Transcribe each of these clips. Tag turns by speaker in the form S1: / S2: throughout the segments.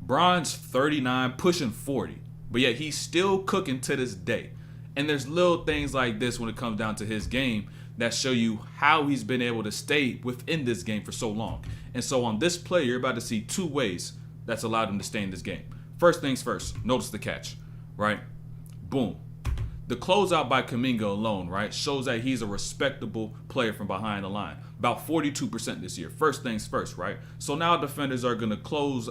S1: Bron's 39, pushing 40, but yet he's still cooking to this day. And there's little things like this when it comes down to his game that show you how he's been able to stay within this game for so long. And so on this play, you're about to see two ways that's allowed him to stay in this game. First things first, notice the catch, right? Boom. The closeout by Kuminga alone, right, shows that he's a respectable player from behind the line. About 42% this year. First things first, right? So now defenders are gonna close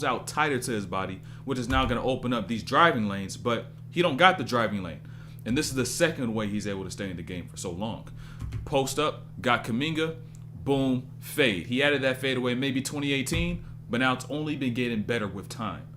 S1: out tighter to his body, which is now gonna open up these driving lanes, but he don't got the driving lane. And this is the second way he's able to stay in the game for so long. Post up, got Kuminga, boom, fade. He added that fadeaway maybe 2018, but now it's only been getting better with time.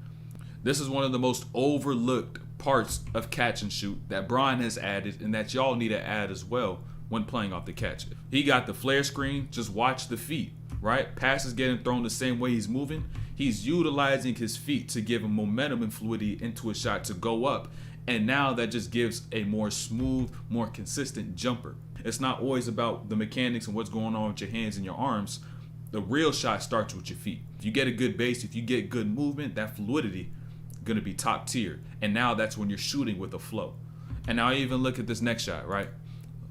S1: This is one of the most overlooked parts of catch and shoot that Bron has added and that y'all need to add as well when playing off the catch. He got the flare screen, just watch the feet, right? Passes getting thrown the same way he's moving. He's utilizing his feet to give him momentum and fluidity into a shot to go up. And now that just gives a more smooth, more consistent jumper. It's not always about the mechanics and what's going on with your hands and your arms. The real shot starts with your feet. If you get a good base, if you get good movement, that fluidity going to be top tier. And now that's when you're shooting with a flow. And now even look at this next shot, right?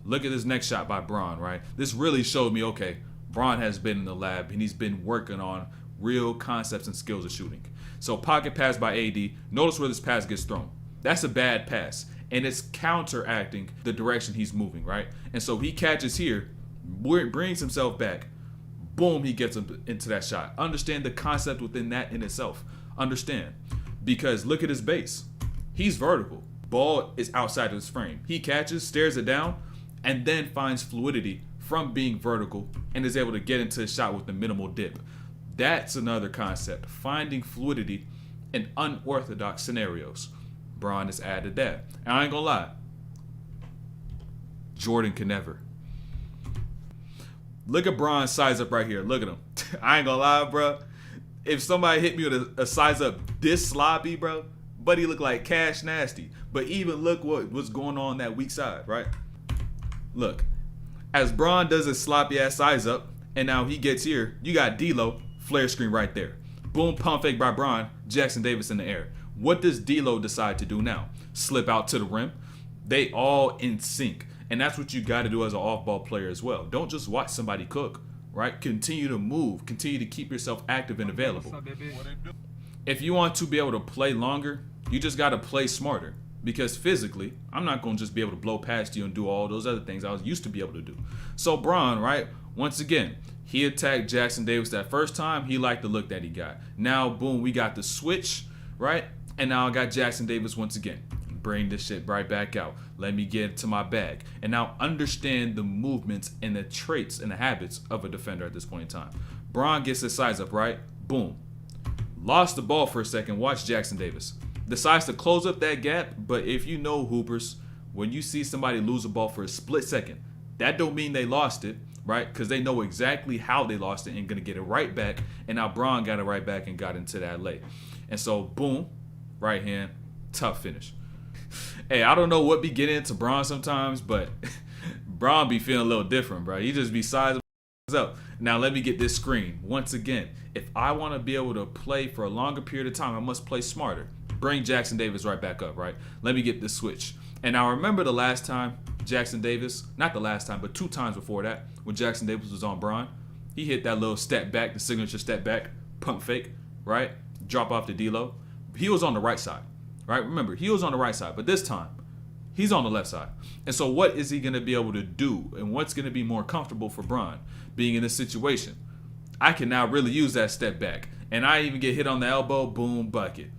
S1: Look at this next shot by Bron, right? This really showed me, okay, Bron has been in the lab and he's been working on real concepts and skills of shooting. So pocket pass by AD. Notice where this pass gets thrown. That's a bad pass. And it's counteracting the direction he's moving, right? And so he catches here, brings himself back. Boom, he gets into that shot. Understand the concept within that in itself. Understand. Because look at his base. He's vertical. Ball is outside of his frame. He catches, stares it down, and then finds fluidity from being vertical and is able to get into a shot with a minimal dip. That's another concept. Finding fluidity in unorthodox scenarios. Bron has added that. And I ain't gonna lie. Jordan can never. Look at Bron's size up right here. Look at him. I ain't gonna lie, bro. If somebody hit me with a size up this sloppy, bro, buddy look like Cash Nasty. But even look what's going on that weak side, right? Look, as Bron does his sloppy ass size up, and now he gets here, you got D'Lo, flare screen right there. Boom, pump fake by Bron, Jackson Davis in the air. What does D'Lo decide to do now? Slip out to the rim. They all in sync. And that's what you got to do as an off-ball player as well. Don't just watch somebody cook, right? Continue to move. Continue to keep yourself active and available. If you want to be able to play longer, you just got to play smarter. Because physically, I'm not going to just be able to blow past you and do all those other things I was used to be able to do. So Bron, right? Once again, he attacked Jackson Davis that first time. He liked the look that he got. Now, boom, we got the switch, right? And now I got Jackson Davis once again. Bring this shit right back out. Let me get to my bag. And now understand the movements and the traits and the habits of a defender at this point in time. Bron gets his size up, right? Boom. Lost the ball for a second. Watch Jackson Davis. Decides to close up that gap, but if you know hoopers, when you see somebody lose a ball for a split second, that don't mean they lost it, right? Because they know exactly how they lost it and going to get it right back. And now Bron got it right back and got into that lay. And so, boom, right hand, tough finish. Hey, I don't know what be getting into Bron sometimes, but Bron be feeling a little different, bro. He just be sizing up. Now let me get this screen. Once again, if I want to be able to play for a longer period of time, I must play smarter. Bring Jackson Davis right back up, right? Let me get this switch. And now remember the last time Jackson Davis, not the last time, but 2 times before that, when Jackson Davis was on Bron, he hit that little step back, the signature step back, pump fake, right? Drop off to D'Lo. He was on the right side. Right? Remember, he was on the right side, but this time, he's on the left side. And so what is he going to be able to do? And what's going to be more comfortable for Bron being in this situation? I can now really use that step back. And I even get hit on the elbow, boom, bucket.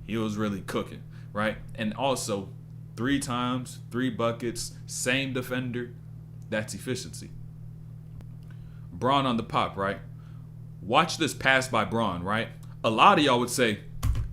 S1: He was really cooking, right? And also, 3 times, 3 buckets, same defender. That's efficiency. Bron on the pop, right? Watch this pass by Bron, right? A lot of y'all would say,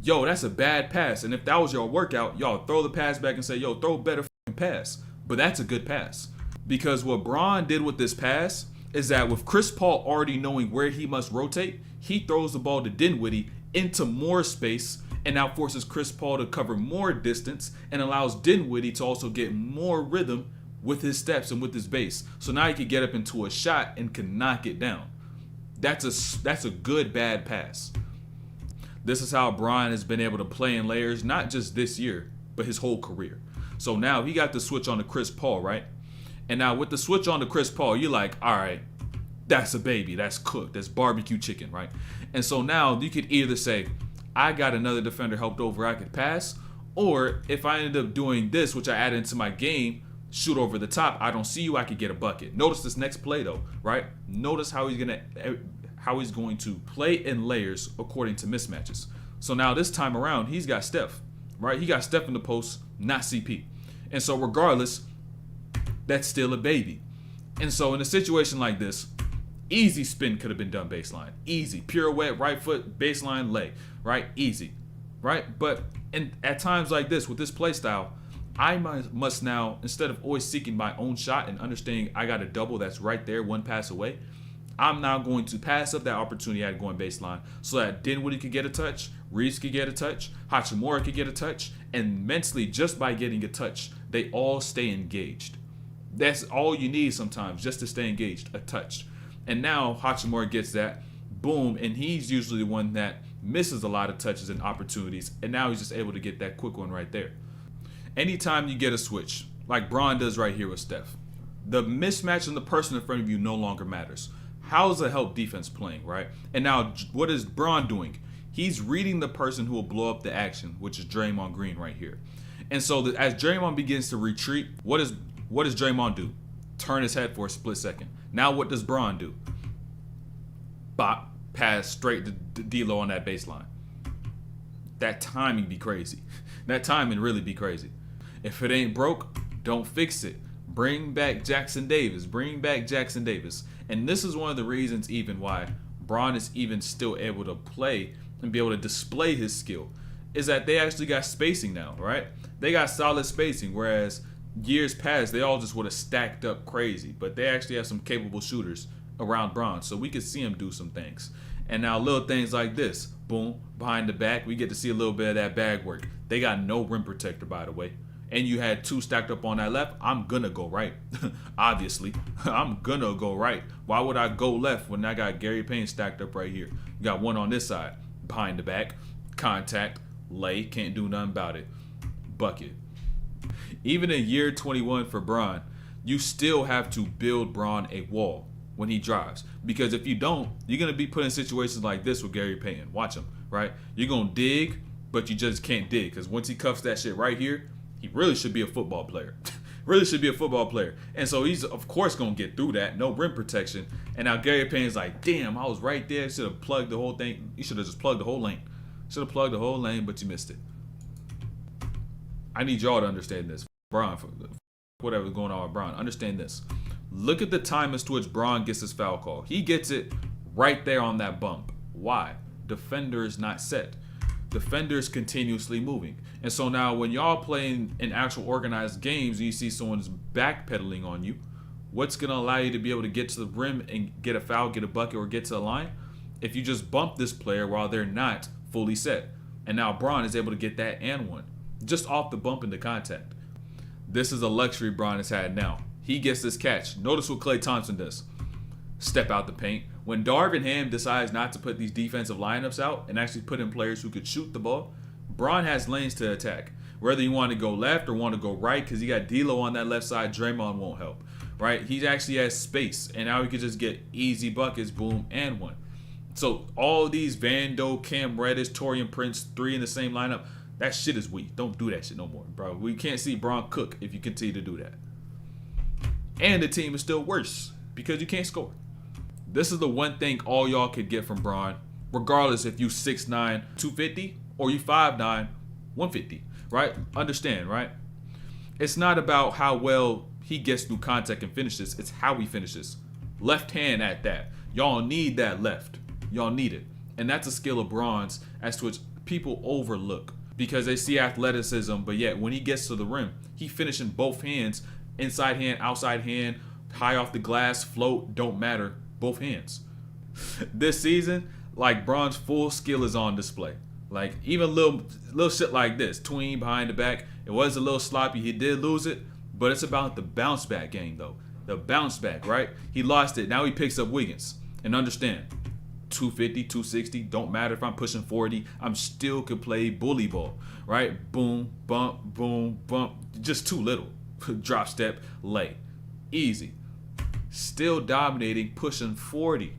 S1: yo, that's a bad pass. And if that was your workout, y'all throw the pass back and say, yo, throw a better pass. But that's a good pass. Because what Bron did with this pass is that with Chris Paul already knowing where he must rotate, he throws the ball to Dinwiddie into more space and now forces Chris Paul to cover more distance and allows Dinwiddie to also get more rhythm with his steps and with his base. So now he can get up into a shot and can knock it down. That's a good bad pass. This is how Bron has been able to play in layers, not just this year, but his whole career. So now he got the switch on to Chris Paul, right? And now with the switch on to Chris Paul, you're like, all right, that's a baby, that's cooked, that's barbecue chicken, right? And so now you could either say, I got another defender helped over, I could pass, or if I ended up doing this, which I added into my game, shoot over the top, I don't see you, I could get a bucket. Notice this next play though, right? Notice how he's going to play in layers according to mismatches. So now this time around, he's got Steph, right? He got Steph in the post, not CP. And so regardless, that's still a baby. And so in a situation like this, easy spin could have been done baseline. Easy. Pirouette, right foot, baseline, lay. Right? Easy. Right? But at times like this, with this play style, I must now, instead of always seeking my own shot and understanding I got a double that's right there, one pass away, I'm now going to pass up that opportunity I had going baseline so that Dinwiddie could get a touch, Reeves could get a touch, Hachimura could get a touch, and mentally, just by getting a touch, they all stay engaged. That's all you need sometimes, just to stay engaged, a touch. And now Hachimura gets that, boom, and he's usually the one that misses a lot of touches and opportunities, and now he's just able to get that quick one right there. Anytime you get a switch, like Bron does right here with Steph, the mismatch and the person in front of you no longer matters. How's the help defense playing, right? And now what is Bron doing? He's reading the person who will blow up the action, which is Draymond Green right here. And so as Draymond begins to retreat, what does Draymond do? Turn his head for a split second. Now what does Bron do? Bop, pass straight to D'Lo on that baseline. That timing be crazy. That timing really be crazy. If it ain't broke, don't fix it. Bring back Jackson Davis. Bring back Jackson Davis. And this is one of the reasons even why Bron is even still able to play and be able to display his skill, is that they actually got spacing now, right? They got solid spacing, whereas years past, they all just would have stacked up crazy. But they actually have some capable shooters around Bron, so we could see him do some things. And now little things like this, boom, behind the back, we get to see a little bit of that bag work. They got no rim protector, by the way. And you had two stacked up on that left, I'm gonna go right. Obviously, I'm gonna go right. Why would I go left when I got Gary Payne stacked up right here? You got one on this side, behind the back, contact, lay, can't do nothing about it. Bucket. Even in year 21 for Bron, you still have to build Bron a wall when he drives. Because if you don't, you're going to be put in situations like this with Gary Payton. Watch him, right? You're going to dig, but you just can't dig. Because once he cuffs that shit right here, he really should be a football player. Really should be a football player. And so he's, of course, going to get through that. No rim protection. And now Gary Payton's like, damn, I was right there. Should have plugged the whole thing. You should have just plugged the whole lane. Should have plugged the whole lane, but you missed it. I need y'all to understand this. Bron, whatever's going on with Bron, understand this. Look at the time as to which Bron gets his foul call. He gets it right there on that bump. Why? Defender is not set. Defender is continuously moving. And so now when y'all playing in actual organized games and you see someone's backpedaling on you, what's going to allow you to be able to get to the rim and get a foul, get a bucket, or get to the line? If you just bump this player while they're not fully set. And now Bron is able to get that and one, just off the bump into contact. This is a luxury Bron has had now. He gets this catch. Notice what Klay Thompson does. Step out the paint. When Darvin Ham decides not to put these defensive lineups out and actually put in players who could shoot the ball, Bron has lanes to attack. Whether you want to go left or want to go right, because you got D'Lo on that left side, Draymond won't help. Right? He actually has space, and now he can just get easy buckets, boom, and one. So all these Vando, Cam Reddish, Taurean Prince, three in the same lineup, that shit is weak. Don't do that shit no more, bro. We can't see Bron cook if you continue to do that. And the team is still worse because you can't score. This is the one thing all y'all could get from Bron, regardless if you 6'9", 250 or you 5'9", 150, right? Understand, right? It's not about how well he gets through contact and finishes. It's how he finishes. Left hand at that. Y'all need that left. Y'all need it. And that's a skill of Bron's as to which people overlook because they see athleticism, but yet when he gets to the rim, he finishing both hands, inside hand, outside hand, high off the glass, float, don't matter, both hands. This season, like Bron's full skill is on display. Like even little shit like this, tween behind the back, it was a little sloppy, he did lose it, but it's about the bounce back game though. The bounce back, right? He lost it, now he picks up Wiggins. And understand, 250, 260. Don't matter if I'm pushing 40. I'm still could play bully ball, right? Boom, bump. Just too little. Drop step, lay. Easy. Still dominating, pushing 40.